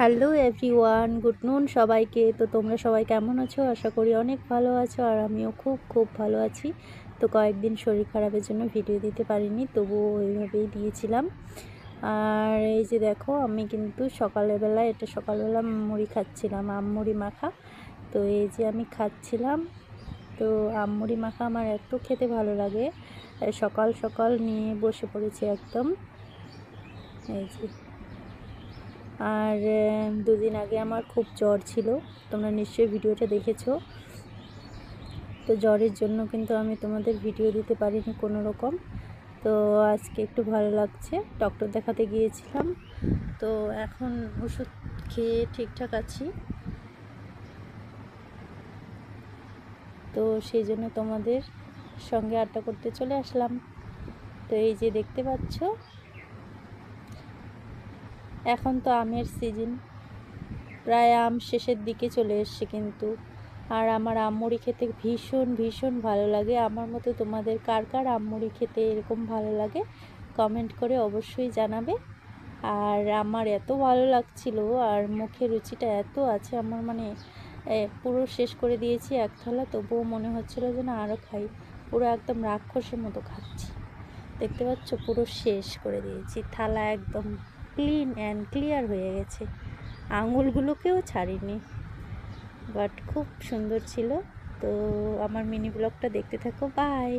Hello everyone, good নুন সবাইকে। তো তোমরা সবাই কেমন আছো? আশা করি অনেক ভালো আছো, আর আমিও খুব খুব ভালো আছি। তো কয়েকদিন শরীর খারাপের জন্য ভিডিও দিতে পারিনি, তবুও ওইভাবেই দিয়েছিলাম। আর এই যে দেখো, আমি কিন্তু সকালবেলা মুড়ি খাচ্ছিলাম, আমমুড়ি মাখা। তো এই যে আমি খাচ্ছিলাম। তো আমমুড়ি মাখা আমার এত খেতে ভালো লাগে, সকাল সকাল নিয়ে বসে পড়েছি একদম। এই যে, আর দুদিন আগে আমার খুব জ্বর ছিল, তোমরা নিশ্চয়ই ভিডিওটা দেখেছো। তো জ্বরের জন্য কিন্তু আমি তোমাদের ভিডিও দিতে পারিনি কোনো রকম। তো আজকে একটু ভালো লাগছে, ডক্টর দেখাতে গিয়েছিলাম। তো এখন ওষুধ খেয়ে ঠিকঠাক আছি। তো সেই জন্য তোমাদের সঙ্গে আড্ডা করতে চলে আসলাম। তো এই যে দেখতে পাচ্ছ, এখন তো আমের সিজন, প্রায় আম শেষের দিকে চলে এসছে কিন্তু। আর আমার আমমুড়ি খেতে ভীষণ ভীষণ ভালো লাগে। আমার মতো তোমাদের কার কার আমমুড়ি খেতে এরকম ভালো লাগে কমেন্ট করে অবশ্যই জানাবে। আর আমার এত ভালো লাগছিল, আর মুখে রুচিটা এত আছে আমার, মানে পুরো শেষ করে দিয়েছি এক থালা, তবুও মনে হচ্ছিল যে না আরও খাই। পুরো একদম রাক্ষসের মতো খাচ্ছি। দেখতে পাচ্ছ, পুরো শেষ করে দিয়েছি, থালা একদম ক্লিন অ্যান্ড ক্লিয়ার হয়ে গেছে, আঙুলগুলোকেও ছাড়িনি। বাট খুব সুন্দর ছিল। তো আমার মিনি ব্লগটা দেখতে থাকো, বাই।